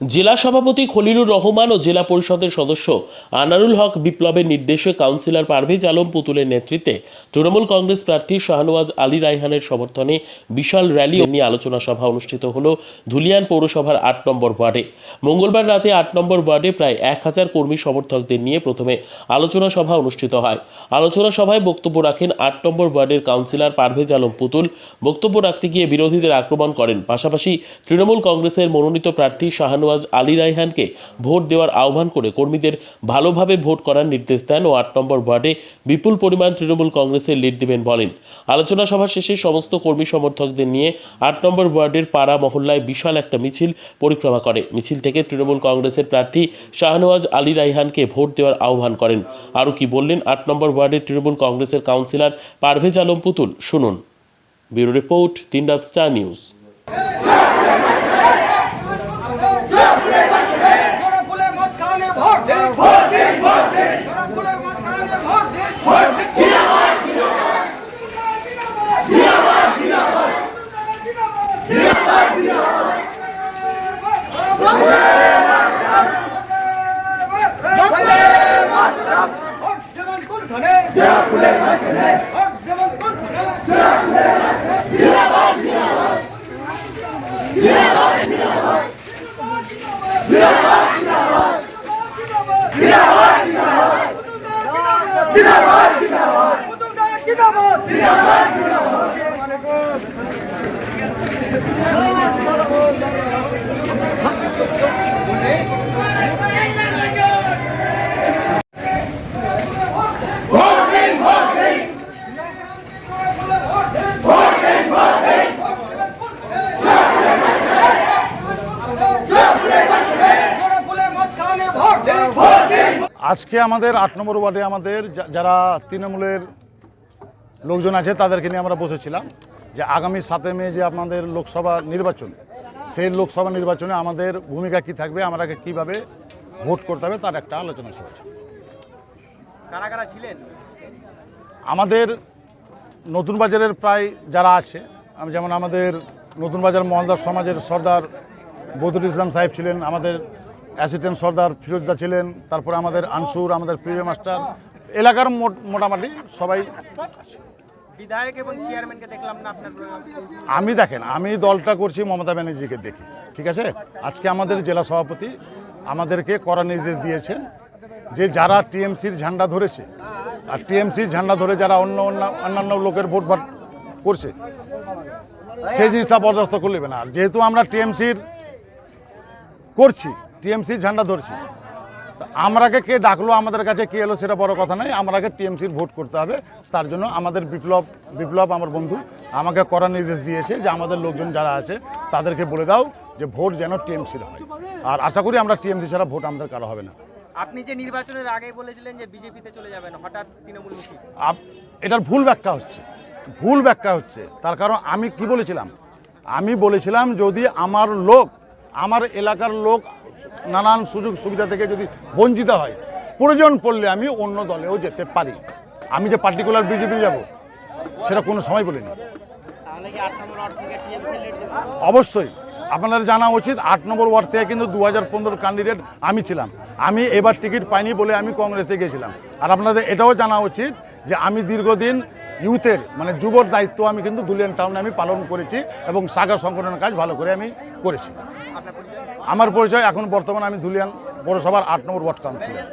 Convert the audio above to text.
জেলা সভাপতি খলিলুর রহমান ও জেলা পরিষদের সদস্য আনারুল হক বিপ্লবের নির্দেশে কাউন্সিলর পারভেজ আলম পুতুলের নেতৃত্বে তৃণমূল কংগ্রেস প্রার্থী শাহনওয়াজ আলী রায়হানের সমর্থনে বিশাল র্যালি নিয়ে আলোচনা সভা অনুষ্ঠিত হল ধুলিয়ান পৌরসভার ৮ নম্বর ওয়ার্ডে। মঙ্গলবার রাতে ৮ নম্বর ওয়ার্ডে প্রায় ১,০০০ কর্মী সমর্থকদের নিয়ে প্রথমে আলোচনা সভা অনুষ্ঠিত হয়। আলোচনা সভায় বক্তব্য রাখেন ৮ নম্বর ওয়ার্ডের কাউন্সিলর পারভেজ আলম পুতুল। বক্তব্য রাখতে গিয়ে বিরোধীদের আক্রমণ করেন। পাশাপাশি তৃণমূল কংগ্রেসের মনোনীত প্রার্থী শাহনওয়াজ আলী রায়হানকে ভোট দেওয়ার আহ্বান করে কর্মীদের ভালোভাবে ভোট করার নির্দেশ দেন ও ৮ নম্বর ওয়ার্ডে বিপুল পরিমাণ তৃণমূল কংগ্রেসের লিড দেবেন বলেন। আলোচনা সভা শেষে সমস্ত কর্মী সমর্থকদের নিয়ে ৮ নম্বর ওয়ার্ডের পাড়া মহল্লায় বিশাল একটা মিছিল পরিক্রমা করে। মিছিল থেকে তৃণমূল কংগ্রেসের প্রার্থী শাহনওয়াজ আলী রায়হানকে ভোট দেওয়ার আহ্বান করেন। আরও কি বললেন ৮ নম্বর ওয়ার্ডের তৃণমূল কংগ্রেসের কাউন্সিলর পারভেজ আলম পুতুল, শুনুন। ব্যুরো রিপোর্ট, দিনরাত স্টার নিউজ। আজকে আমাদের ৮ নম্বর ওয়ার্ডে আমাদের যারা তৃণমূলের লোকজন আছে তাদেরকে নিয়ে আমরা বসেছিলাম যে আগামী ৭ মে যে আপনাদের লোকসভা নির্বাচন, সেই লোকসভা নির্বাচনে আমাদের ভূমিকা কি থাকবে, আমাকে কিভাবে ভোট করতে হবে তার একটা আলোচনা সভা। কারা কারা ছিলেন? আমাদের নতুন বাজারের প্রায় যারা আছে, যেমন আমাদের নতুন বাজার মহলদার সমাজের সর্দার বদরুল ইসলাম সাহেব ছিলেন, আমাদের অ্যাসিস্ট্যান্ট সর্দার ফিরোজদা ছিলেন, তারপরে আমাদের আনসুর, আমাদের প্রিয় মাস্টার, এলাকার মোটামুটি সবাই। বিধায়ক এবং চেয়ারম্যানকে দেখলাম না আপনার। আমি দেখেন, আমি দলটা করছি মমতা ব্যানার্জিকে দেখি, ঠিক আছে। আজকে আমাদের জেলা সভাপতি আমাদেরকে কড়া নির্দেশ দিয়েছেন যে যারা টিএমসির ঝান্ডা ধরেছে আর টিএমসির ঝান্ডা ধরে যারা অন্যান্য লোকের ভোট করছে সেই জিনিসটা বরদাস্ত করবে না। যেহেতু আমরা টিএমসির করছি, টিএমসির ঝান্ডা ধরছি, আমরাকে কে ডাকলো, আমাদের কাছে কে এলো সেটা বড় কথা নয়, আমরাকে টিএমসির ভোট করতে হবে। তার জন্য আমাদের বিপ্লব আমার বন্ধু আমাকে কড়া নির্দেশ দিয়েছে যে আমাদের লোকজন যারা আছে তাদেরকে বলে দাও যে ভোট যেন টিএমসির হয়, আর আশা করি আমরা টিএমসি ছাড়া ভোট আমাদের কারো হবে না। আপনি যে নির্বাচনের আগে বলেছিলেন যে বিজেপিতে চলে যাবেন, হঠাৎ তৃণমূলমুখী, এটার ভুল ব্যাখ্যা হচ্ছে। তার কারণ আমি কি বলেছিলাম, আমি বলেছিলাম যদি আমার এলাকার লোক নানান সুযোগ সুবিধা থেকে যদি বঞ্চিত হয়, প্রয়োজন পড়লে আমি অন্য দলেও যেতে পারি। আমি যে পার্টিকুলার বিজেপি যাব সেটা কোনো সময় বলিনি। অবশ্যই আপনাদের জানা উচিত ৮ নম্বর ওয়ার্ড থেকে কিন্তু 2015 ক্যান্ডিডেট আমি ছিলাম। আমি এবার টিকিট পাইনি বলে আমি কংগ্রেসে গিয়েছিলাম। আর আপনাদের এটাও জানা উচিত যে আমি দীর্ঘদিন ইউথের যুবর দায়িত্ব আমি কিন্তু ধুলিয়ান টাউনে আমি পালন করেছি এবং শাখা সংগঠনের কাজ ভালো করে আমি করেছি। আমার পরিচয় এখন বর্তমানে আমি ধুলিয়ান পৌরসভার ৮ নম্বর ওয়ার্ড কাউন্সিলর।